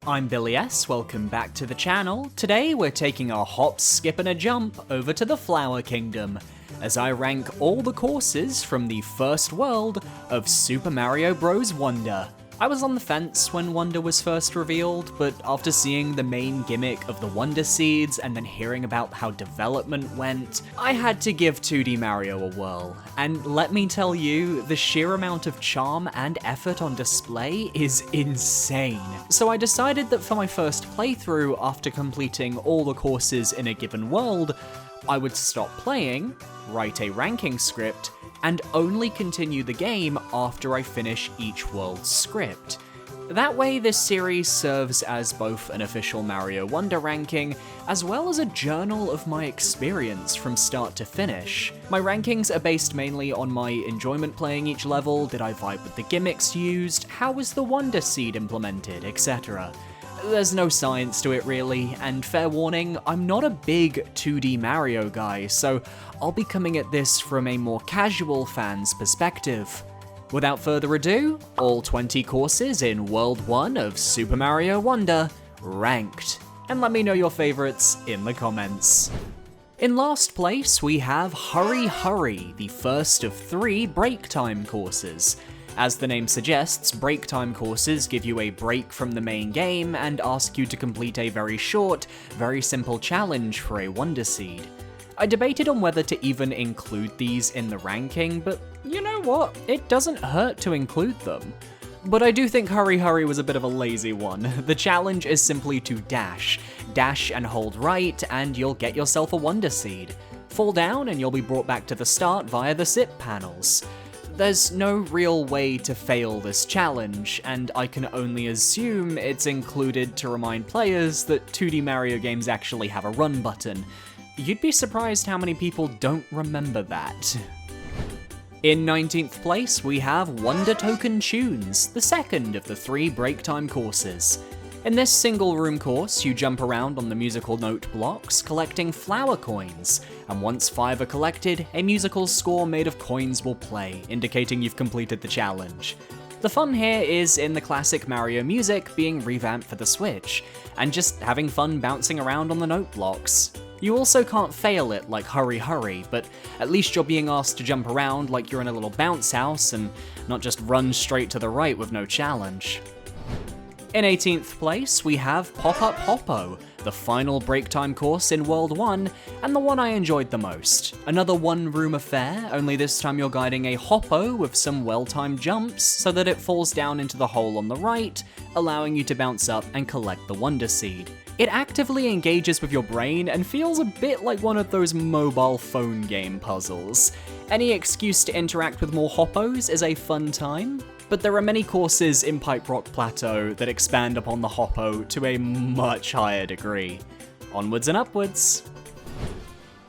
I'm Billy S, welcome back to the channel. Today we're taking a hop, skip and a jump over to the Flower Kingdom, as I rank all the courses from the first world of Super Mario Bros. Wonder. I was on the fence when Wonder was first revealed, but after seeing the main gimmick of the Wonder Seeds and then hearing about how development went, I had to give 2D Mario a whirl. And let me tell you, the sheer amount of charm and effort on display is insane. So I decided that for my first playthrough, after completing all the courses in a given world, I would stop playing, write a ranking script, and only continue the game after I finish each world's script. That way, this series serves as both an official Mario Wonder ranking, as well as a journal of my experience from start to finish. My rankings are based mainly on my enjoyment playing each level, did I vibe with the gimmicks used, how was the Wonder Seed implemented, etc. There's no science to it really, and fair warning, I'm not a big 2D Mario guy, so I'll be coming at this from a more casual fan's perspective. Without further ado, all 20 courses in World 1 of Super Mario Wonder, ranked. And let me know your favorites in the comments. In last place, we have Hurry Hurry, the first of 3 break time courses. As the name suggests, break time courses give you a break from the main game and ask you to complete a very short, very simple challenge for a Wonder Seed. I debated on whether to even include these in the ranking, but you know what? It doesn't hurt to include them. But I do think Hurry Hurry was a bit of a lazy one. The challenge is simply to dash. Dash and hold right, and you'll get yourself a Wonder Seed. Fall down and you'll be brought back to the start via the SIP panels. There's no real way to fail this challenge, and I can only assume it's included to remind players that 2D Mario games actually have a run button. You'd be surprised how many people don't remember that. In 19th place, we have Wonder Token Tunes, the second of the 3 break time courses. In this single room course, you jump around on the musical note blocks, collecting flower coins, and once 5 are collected, a musical score made of coins will play, indicating you've completed the challenge. The fun here is in the classic Mario music being revamped for the Switch, and just having fun bouncing around on the note blocks. You also can't fail it like Hurry Hurry, but at least you're being asked to jump around like you're in a little bounce house and not just run straight to the right with no challenge. In 18th place, we have Pop-Up Hoppo, the final break time course in World 1, and the one I enjoyed the most. Another one-room affair, only this time you're guiding a Hoppo with some well-timed jumps so that it falls down into the hole on the right, allowing you to bounce up and collect the Wonder Seed. It actively engages with your brain and feels a bit like one of those mobile phone game puzzles. Any excuse to interact with more Hoppos is a fun time, but there are many courses in Pipe Rock Plateau that expand upon the Hoppo to a much higher degree. Onwards and upwards.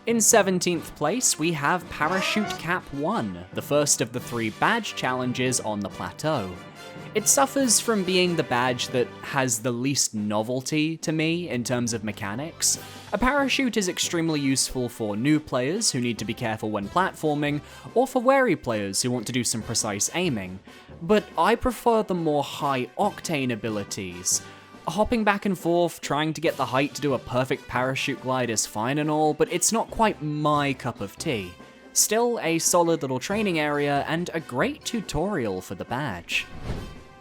In 17th place, we have Parachute Cap 1, the first of the 3 badge challenges on the plateau. It suffers from being the badge that has the least novelty to me in terms of mechanics. A parachute is extremely useful for new players who need to be careful when platforming, or for wary players who want to do some precise aiming. But I prefer the more high-octane abilities. Hopping back and forth, trying to get the height to do a perfect parachute glide is fine and all, but it's not quite my cup of tea. Still a solid little training area and a great tutorial for the badge.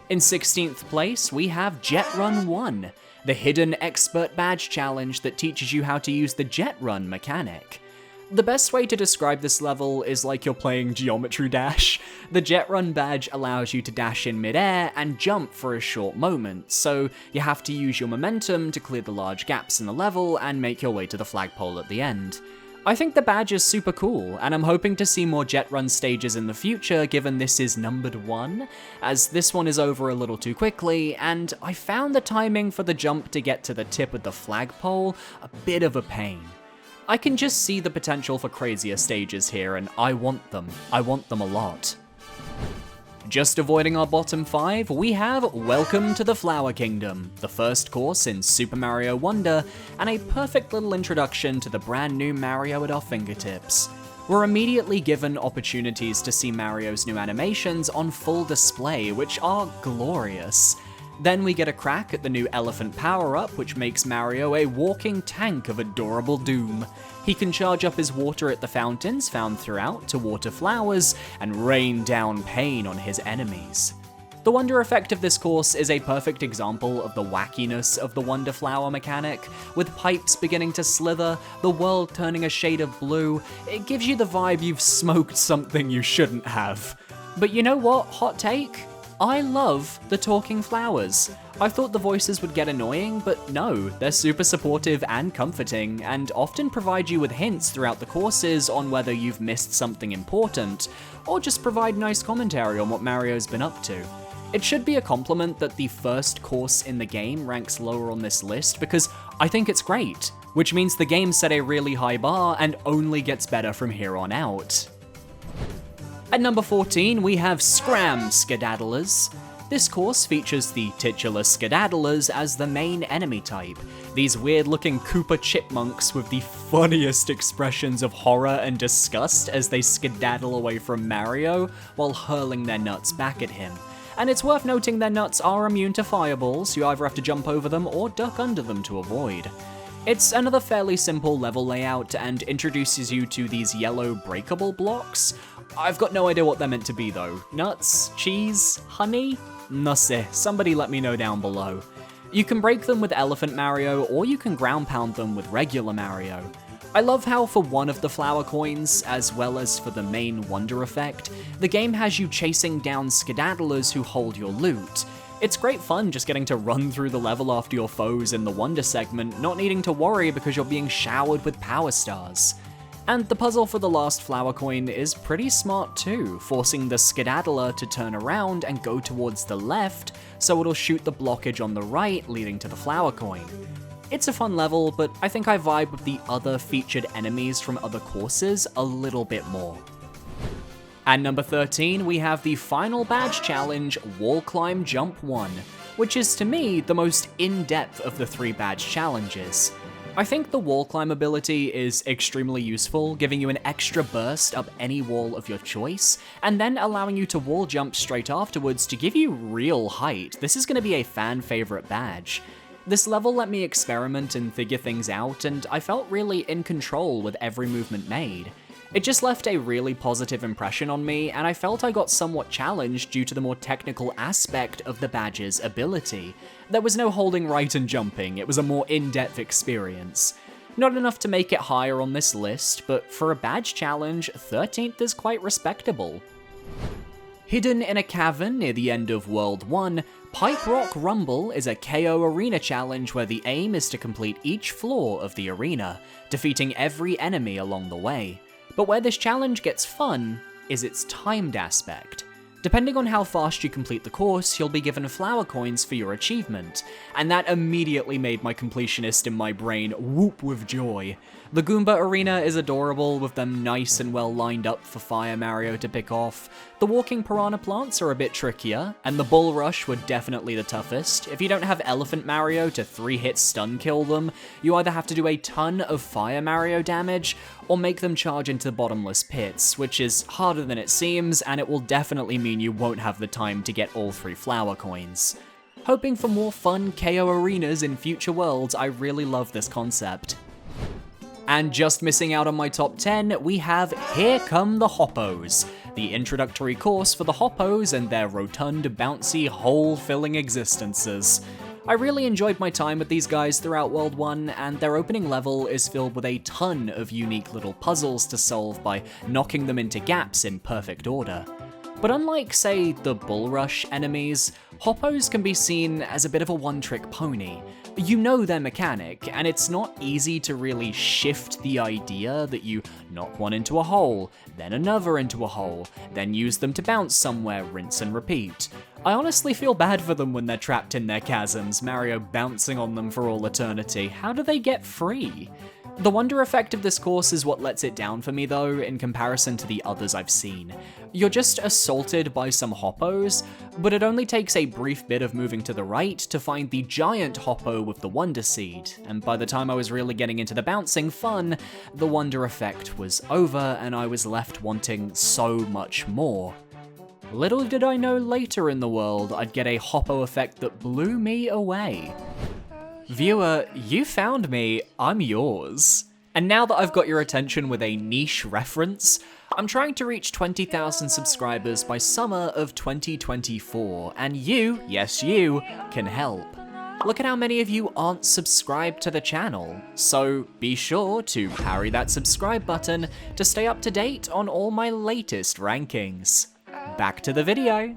In 16th place, we have Jet Run 1, the hidden expert badge challenge that teaches you how to use the jet run mechanic. The best way to describe this level is like you're playing Geometry Dash. The Jet Run badge allows you to dash in midair and jump for a short moment, so you have to use your momentum to clear the large gaps in the level and make your way to the flagpole at the end. I think the badge is super cool, and I'm hoping to see more Jet Run stages in the future given this is numbered 1, as this one is over a little too quickly, and I found the timing for the jump to get to the tip of the flagpole a bit of a pain. I can just see the potential for crazier stages here, and I want them. I want them a lot. Just avoiding our bottom 5, we have Welcome to the Flower Kingdom, the first course in Super Mario Wonder, and a perfect little introduction to the brand new Mario at our fingertips. We're immediately given opportunities to see Mario's new animations on full display, which are glorious. Then we get a crack at the new elephant power-up, which makes Mario a walking tank of adorable doom. He can charge up his water at the fountains found throughout to water flowers and rain down pain on his enemies. The wonder effect of this course is a perfect example of the wackiness of the wonder flower mechanic, with pipes beginning to slither, the world turning a shade of blue. It gives you the vibe you've smoked something you shouldn't have. But you know what, hot take? I love the talking flowers. I thought the voices would get annoying, but no, they're super supportive and comforting, and often provide you with hints throughout the courses on whether you've missed something important, or just provide nice commentary on what Mario's been up to. It should be a compliment that the first course in the game ranks lower on this list, because I think it's great, which means the game set a really high bar and only gets better from here on out. At number 14, we have Scram Skedaddlers. This course features the titular Skedaddlers as the main enemy type. These weird-looking Koopa chipmunks with the funniest expressions of horror and disgust as they skedaddle away from Mario while hurling their nuts back at him. And it's worth noting their nuts are immune to fireballs, you either have to jump over them or duck under them to avoid. It's another fairly simple level layout and introduces you to these yellow breakable blocks. I've got no idea what they're meant to be though. Nuts? Cheese? Honey? No sé, somebody let me know down below. You can break them with Elephant Mario, or you can ground pound them with regular Mario. I love how for one of the flower coins, as well as for the main wonder effect, the game has you chasing down skedaddlers who hold your loot. It's great fun just getting to run through the level after your foes in the wonder segment, not needing to worry because you're being showered with power stars. And the puzzle for the last flower coin is pretty smart too, forcing the skedaddler to turn around and go towards the left, so it'll shoot the blockage on the right, leading to the flower coin. It's a fun level, but I think I vibe with the other featured enemies from other courses a little bit more. At number 13, we have the final badge challenge, Wall Climb Jump 1, which is to me the most in-depth of the 3 badge challenges. I think the wall climb ability is extremely useful, giving you an extra burst up any wall of your choice, and then allowing you to wall jump straight afterwards to give you real height. This is going to be a fan favorite badge. This level let me experiment and figure things out, and I felt really in control with every movement made. It just left a really positive impression on me, and I felt I got somewhat challenged due to the more technical aspect of the badge's ability. There was no holding right and jumping, it was a more in-depth experience. Not enough to make it higher on this list, but for a badge challenge, 13th is quite respectable. Hidden in a cavern near the end of World 1, Pipe Rock Rumble is a KO arena challenge where the aim is to complete each floor of the arena, defeating every enemy along the way. But where this challenge gets fun is its timed aspect. Depending on how fast you complete the course, you'll be given flower coins for your achievement, and that immediately made my completionist in my brain whoop with joy. The Goomba arena is adorable, with them nice and well lined up for Fire Mario to pick off. The walking piranha plants are a bit trickier, and the Bull Rush were definitely the toughest. If you don't have Elephant Mario to 3-hit stun kill them, you either have to do a ton of Fire Mario damage, or make them charge into bottomless pits, which is harder than it seems, and it will definitely mean you won't have the time to get all 3 flower coins. Hoping for more fun KO arenas in future worlds, I really love this concept. And just missing out on my top 10, we have Here Come the Hoppos, the introductory course for the Hoppos and their rotund, bouncy, hole-filling existences. I really enjoyed my time with these guys throughout World 1, and their opening level is filled with a ton of unique little puzzles to solve by knocking them into gaps in perfect order. But unlike, say, the Bull Rush enemies, Hoppos can be seen as a bit of a one-trick pony. You know their mechanic, and it's not easy to really shift the idea that you knock one into a hole, then another into a hole, then use them to bounce somewhere, rinse and repeat. I honestly feel bad for them when they're trapped in their chasms, Mario bouncing on them for all eternity. How do they get free? The wonder effect of this course is what lets it down for me though, in comparison to the others I've seen. You're just assaulted by some Hoppos, but it only takes a brief bit of moving to the right to find the giant Hoppo with the Wonder Seed, and by the time I was really getting into the bouncing fun, the wonder effect was over and I was left wanting so much more. Little did I know later in the world I'd get a hoppo effect that blew me away. Viewer, you found me, I'm yours. And now that I've got your attention with a niche reference, I'm trying to reach 20,000 subscribers by summer of 2024, and you, yes you, can help. Look at how many of you aren't subscribed to the channel, so be sure to parry that subscribe button to stay up to date on all my latest rankings. Back to the video.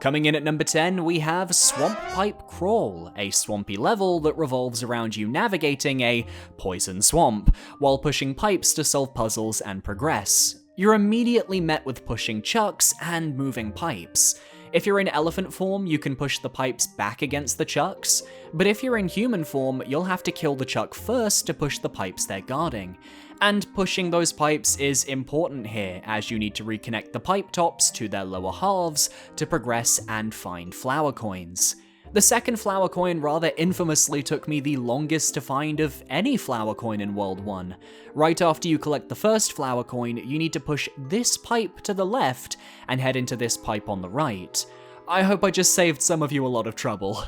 Coming in at number 10, we have Swamp Pipe Crawl, a swampy level that revolves around you navigating a poison swamp, while pushing pipes to solve puzzles and progress. You're immediately met with pushing chucks and moving pipes. If you're in elephant form, you can push the pipes back against the chucks, but if you're in human form, you'll have to kill the chuck first to push the pipes they're guarding. And pushing those pipes is important here, as you need to reconnect the pipe tops to their lower halves to progress and find flower coins. The second flower coin rather infamously took me the longest to find of any flower coin in World 1. Right after you collect the first flower coin, you need to push this pipe to the left and head into this pipe on the right. I hope I just saved some of you a lot of trouble.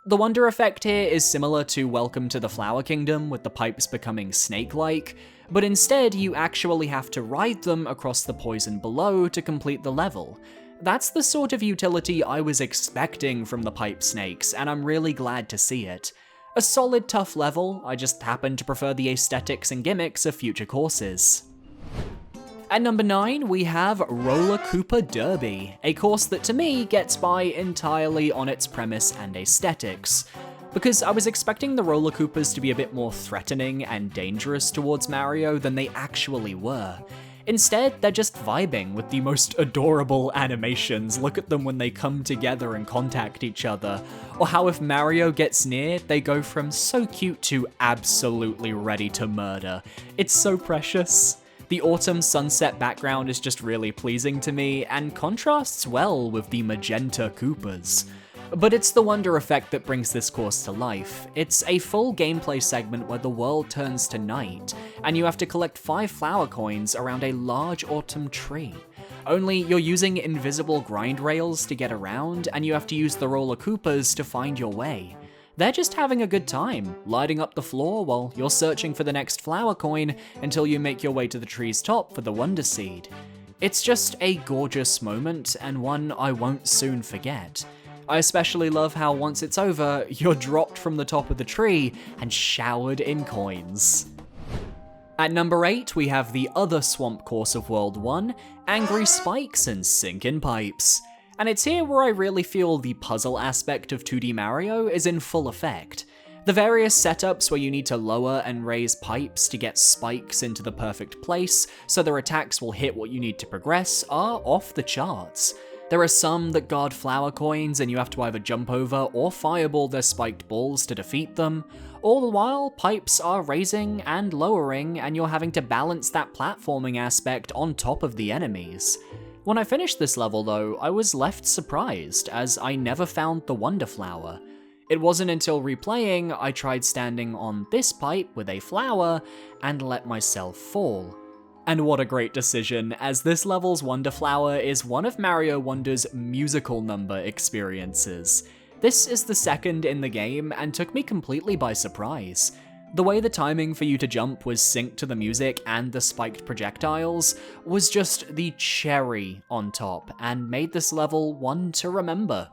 The wonder effect here is similar to Welcome to the Flower Kingdom, with the pipes becoming snake-like, but instead you actually have to ride them across the poison below to complete the level. That's the sort of utility I was expecting from the pipe snakes, and I'm really glad to see it. A solid tough level, I just happen to prefer the aesthetics and gimmicks of future courses. At number 9, we have Roller Cooper Derby, a course that to me gets by entirely on its premise and aesthetics. Because I was expecting the roller coopers to be a bit more threatening and dangerous towards Mario than they actually were. Instead, they're just vibing with the most adorable animations. Look at them when they come together and contact each other. Or how if Mario gets near, they go from so cute to absolutely ready to murder. It's so precious. The autumn sunset background is just really pleasing to me and contrasts well with the magenta Koopas. But it's the wonder effect that brings this course to life. It's a full gameplay segment where the world turns to night, and you have to collect 5 flower coins around a large autumn tree. Only you're using invisible grind rails to get around, and you have to use the roller coopers to find your way. They're just having a good time, lighting up the floor while you're searching for the next flower coin until you make your way to the tree's top for the wonder seed. It's just a gorgeous moment, and one I won't soon forget. I especially love how once it's over, you're dropped from the top of the tree and showered in coins. At number 8, we have the other swamp course of World 1, Angry Spikes and Sinkin' Pipes. And it's here where I really feel the puzzle aspect of 2D Mario is in full effect. The various setups where you need to lower and raise pipes to get spikes into the perfect place so their attacks will hit what you need to progress are off the charts. There are some that guard flower coins and you have to either jump over or fireball their spiked balls to defeat them. All the while, pipes are raising and lowering and you're having to balance that platforming aspect on top of the enemies. When I finished this level though, I was left surprised as I never found the Wonder Flower. It wasn't until replaying I tried standing on this pipe with a flower and let myself fall. And what a great decision, as this level's Wonder Flower is one of Mario Wonder's musical number experiences. This is the second in the game and took me completely by surprise. The way the timing for you to jump was synced to the music and the spiked projectiles was just the cherry on top and made this level one to remember.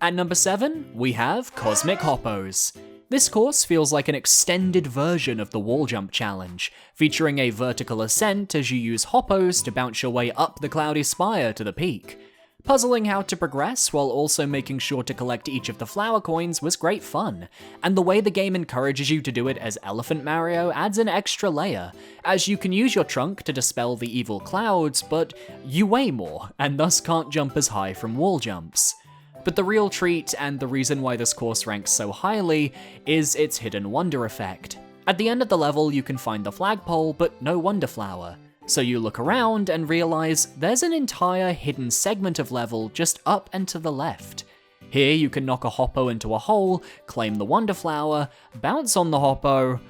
At number 7, we have Cosmic Hoppos. This course feels like an extended version of the wall jump challenge, featuring a vertical ascent as you use hoppos to bounce your way up the cloudy spire to the peak. Puzzling how to progress while also making sure to collect each of the flower coins was great fun, and the way the game encourages you to do it as Elephant Mario adds an extra layer, as you can use your trunk to dispel the evil clouds, but you weigh more, and thus can't jump as high from wall jumps. But the real treat, and the reason why this course ranks so highly, is its hidden wonder effect. At the end of the level you can find the flagpole, but no wonder flower. So you look around and realize there's an entire hidden segment of level just up and to the left. Here you can knock a hoppo into a hole, claim the wonder flower, bounce on the hoppo,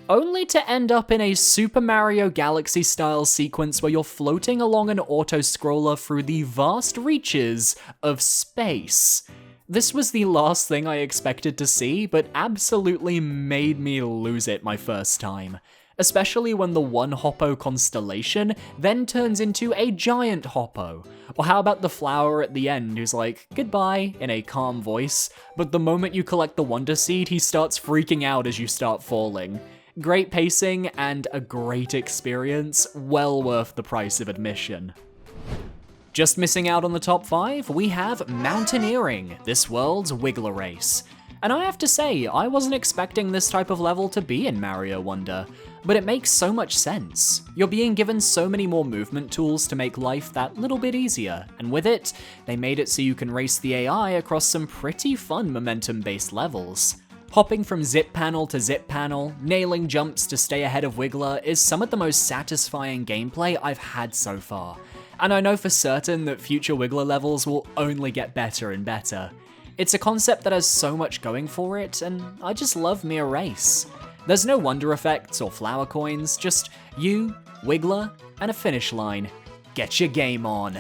only to end up in a Super Mario Galaxy style sequence where you're floating along an auto-scroller through the vast reaches of space. This was the last thing I expected to see, but absolutely made me lose it my first time. Especially when the one Hoppo constellation then turns into a giant Hoppo. Or how about the flower at the end who's like, goodbye, in a calm voice, but the moment you collect the Wonder Seed, he starts freaking out as you start falling. Great pacing and a great experience, well worth the price of admission. Just missing out on the top 5, we have Mountaineering, this world's Wiggler race. And I have to say, I wasn't expecting this type of level to be in Mario Wonder, but it makes so much sense. You're being given so many more movement tools to make life that little bit easier, and with it, they made it so you can race the AI across some pretty fun momentum-based levels. Hopping from zip panel to zip panel, nailing jumps to stay ahead of Wiggler is some of the most satisfying gameplay I've had so far. And I know for certain that future Wiggler levels will only get better and better. It's a concept that has so much going for it, and I just love me a race. There's no wonder effects or flower coins, just you, Wiggler, and a finish line. Get your game on.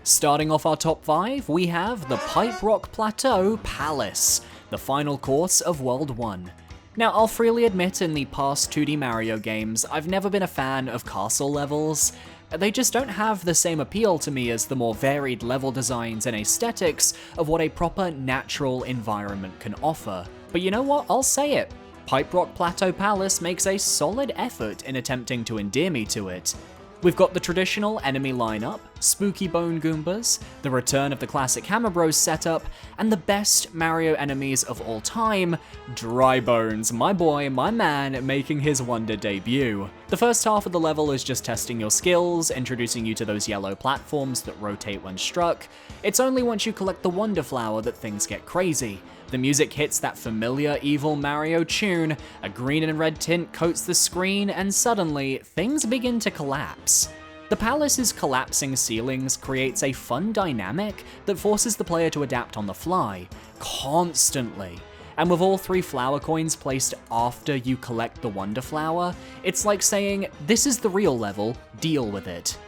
Starting off our top 5, we have the Pipe Rock Plateau Palace, the final course of World 1. Now, I'll freely admit in the past 2D Mario games, I've never been a fan of castle levels. They just don't have the same appeal to me as the more varied level designs and aesthetics of what a proper natural environment can offer. But you know what, I'll say it. Pipe Rock Plateau Palace makes a solid effort in attempting to endear me to it. We've got the traditional enemy lineup, spooky bone Goombas, the return of the classic Hammer Bros setup, and the best Mario enemies of all time, Dry Bones, my boy, my man, making his Wonder debut. The first half of the level is just testing your skills, introducing you to those yellow platforms that rotate when struck. It's only once you collect the Wonder Flower that things get crazy. The music hits that familiar evil Mario tune, a green and red tint coats the screen, and suddenly, things begin to collapse. The palace's collapsing ceilings creates a fun dynamic that forces the player to adapt on the fly, constantly. And with all 3 flower coins placed after you collect the Wonder Flower, it's like saying, this is the real level, deal with it.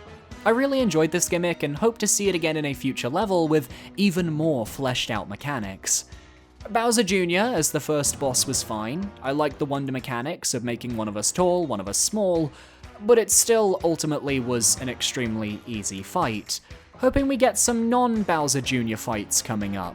I really enjoyed this gimmick and hope to see it again in a future level with even more fleshed out mechanics. Bowser Jr. as the first boss was fine. I liked the wonder mechanics of making one of us tall, one of us small, but it still ultimately was an extremely easy fight. Hoping we get some non-Bowser Jr. fights coming up.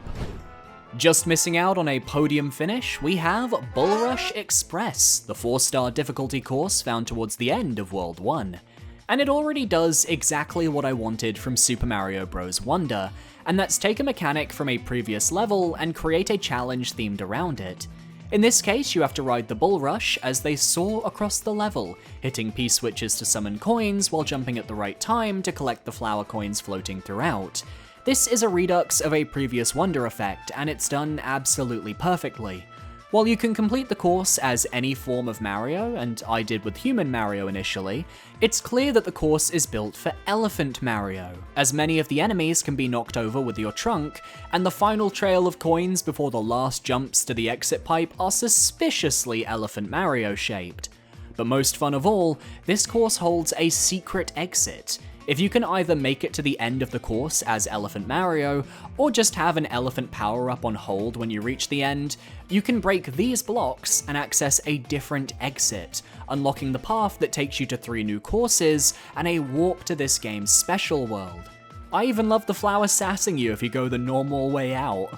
Just missing out on a podium finish, we have Bull Rush Express, the 4-star difficulty course found towards the end of World 1. And it already does exactly what I wanted from Super Mario Bros. Wonder, and that's take a mechanic from a previous level and create a challenge themed around it. In this case, you have to ride the Bull Rush as they soar across the level, hitting P-switches to summon coins while jumping at the right time to collect the flower coins floating throughout. This is a redux of a previous Wonder effect, and it's done absolutely perfectly. While you can complete the course as any form of Mario, and I did with Human Mario initially, it's clear that the course is built for Elephant Mario, as many of the enemies can be knocked over with your trunk, and the final trail of coins before the last jumps to the exit pipe are suspiciously Elephant Mario shaped. But most fun of all, this course holds a secret exit. If you can either make it to the end of the course as Elephant Mario, or just have an elephant power-up on hold when you reach the end, you can break these blocks and access a different exit, unlocking the path that takes you to 3 new courses and a warp to this game's special world. I even love the flower sassing you if you go the normal way out.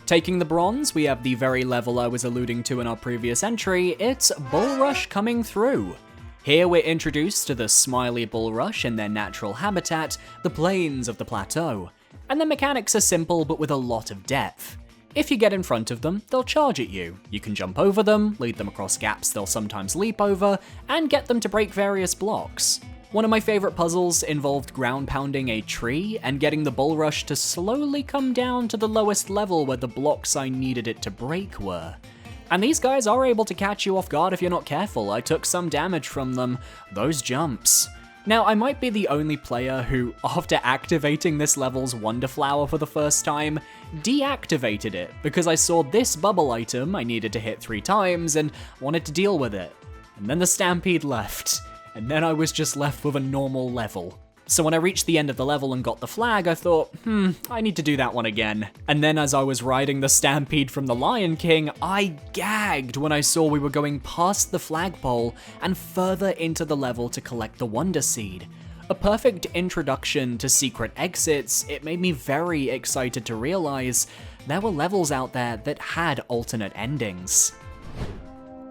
Taking the bronze, we have the very level I was alluding to in our previous entry, it's Bull Rush coming through. Here we're introduced to the smiley Bull Rush in their natural habitat, the plains of the plateau. And the mechanics are simple but with a lot of depth. If you get in front of them, they'll charge at you. You can jump over them, lead them across gaps they'll sometimes leap over, and get them to break various blocks. One of my favorite puzzles involved ground pounding a tree and getting the Bull Rush to slowly come down to the lowest level where the blocks I needed it to break were. And these guys are able to catch you off guard if you're not careful. I took some damage from them. Those jumps. Now, I might be the only player who, after activating this level's Wonder Flower for the first time, deactivated it because I saw this bubble item I needed to hit 3 times and wanted to deal with it. And then the Stampede left, and then I was just left with a normal level. So when I reached the end of the level and got the flag, I thought, I need to do that one again. And then as I was riding the Stampede from the Lion King, I gagged when I saw we were going past the flagpole and further into the level to collect the Wonder Seed. A perfect introduction to secret exits, it made me very excited to realize there were levels out there that had alternate endings.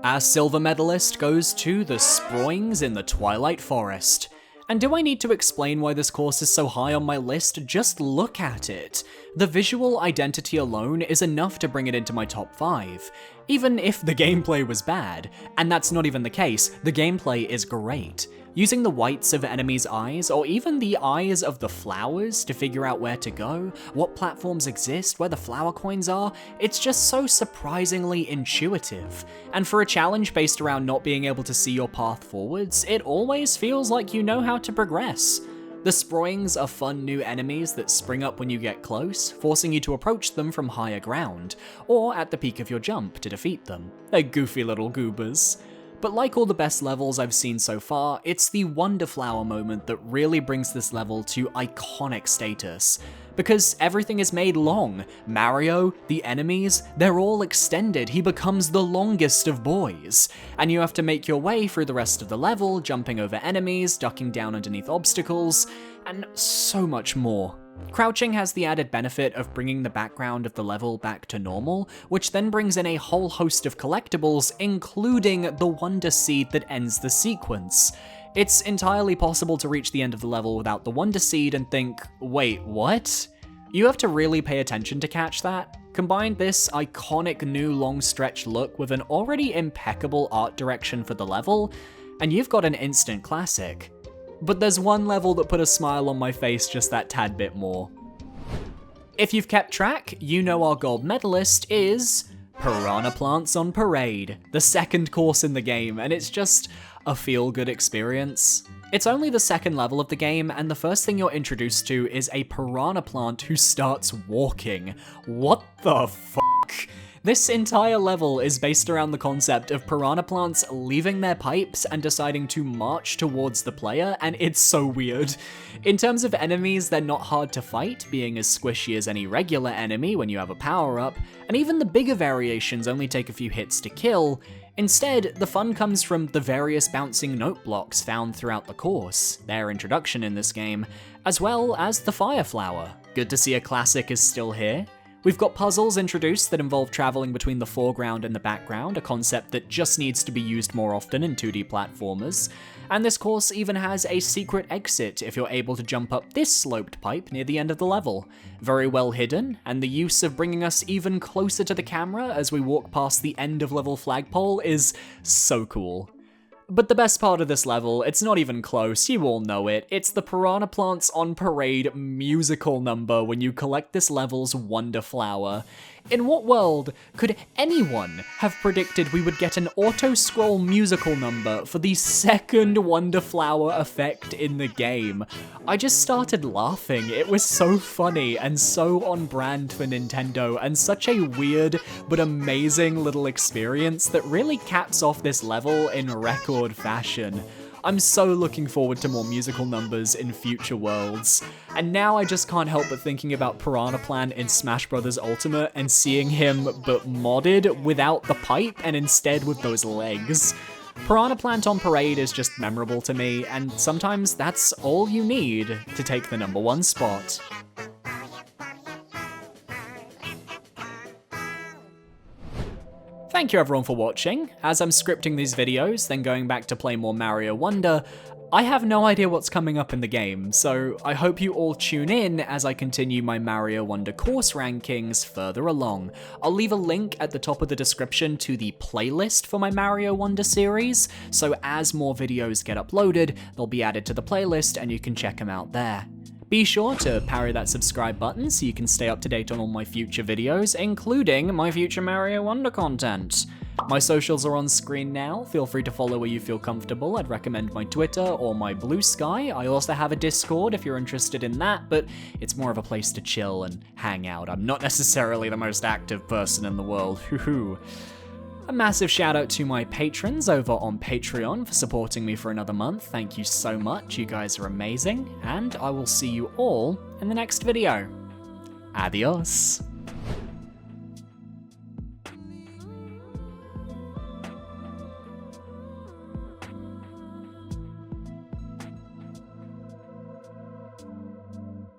Our silver medalist goes to the Sproings in the Twilight Forest. And do I need to explain why this course is so high on my list? Just look at it. The visual identity alone is enough to bring it into my top 5, even if the gameplay was bad. And that's not even the case, the gameplay is great. Using the whites of enemies' eyes, or even the eyes of the flowers to figure out where to go, what platforms exist, where the flower coins are, it's just so surprisingly intuitive. And for a challenge based around not being able to see your path forwards, it always feels like you know how to progress. The Sproings are fun new enemies that spring up when you get close, forcing you to approach them from higher ground, or at the peak of your jump to defeat them. They're goofy little goobers. But like all the best levels I've seen so far, it's the Wonder Flower moment that really brings this level to iconic status. Because everything is made long. Mario, the enemies, they're all extended. He becomes the longest of boys. And you have to make your way through the rest of the level, jumping over enemies, ducking down underneath obstacles, and so much more. Crouching has the added benefit of bringing the background of the level back to normal, which then brings in a whole host of collectibles, including the Wonder Seed that ends the sequence. It's entirely possible to reach the end of the level without the Wonder Seed and think, wait, what? You have to really pay attention to catch that. Combine this iconic new long stretch look with an already impeccable art direction for the level, and you've got an instant classic. But there's one level that put a smile on my face just that tad bit more. If you've kept track, you know our gold medalist is Piranha Plants on Parade, the second course in the game, and it's just a feel-good experience. It's only the second level of the game, and the first thing you're introduced to is a piranha plant who starts walking. What the fuck? This entire level is based around the concept of piranha plants leaving their pipes and deciding to march towards the player, and it's so weird. In terms of enemies, they're not hard to fight, being as squishy as any regular enemy when you have a power-up, and even the bigger variations only take a few hits to kill. Instead, the fun comes from the various bouncing note blocks found throughout the course, their introduction in this game, as well as the Fire Flower. Good to see a classic is still here. We've got puzzles introduced that involve traveling between the foreground and the background, a concept that just needs to be used more often in 2D platformers. And this course even has a secret exit if you're able to jump up this sloped pipe near the end of the level. Very well hidden, and the use of bringing us even closer to the camera as we walk past the end of level flagpole is so cool. But the best part of this level, it's not even close, you all know it, it's the Piranha Plants on Parade musical number when you collect this level's Wonder Flower. In what world could anyone have predicted we would get an auto-scroll musical number for the second Wonder Flower effect in the game? I just started laughing, it was so funny and so on brand for Nintendo, and such a weird but amazing little experience that really caps off this level in record fashion. I'm so looking forward to more musical numbers in future worlds. And now I just can't help but thinking about Piranha Plant in Smash Bros. Ultimate and seeing him but modded without the pipe and instead with those legs. Piranha Plant on Parade is just memorable to me, and sometimes that's all you need to take the #1 spot. Thank you everyone for watching. As I'm scripting these videos, then going back to play more Mario Wonder, I have no idea what's coming up in the game, so I hope you all tune in as I continue my Mario Wonder course rankings further along. I'll leave a link at the top of the description to the playlist for my Mario Wonder series, so as more videos get uploaded, they'll be added to the playlist and you can check them out there. Be sure to parry that subscribe button so you can stay up to date on all my future videos, including my future Mario Wonder content. My socials are on screen now, feel free to follow where you feel comfortable. I'd recommend my Twitter or my Blue Sky. I also have a Discord if you're interested in that, but it's more of a place to chill and hang out. I'm not necessarily the most active person in the world, hoo-hoo. A massive shout out to my patrons over on Patreon for supporting me for another month. Thank you so much, you guys are amazing, and I will see you all in the next video. Adios.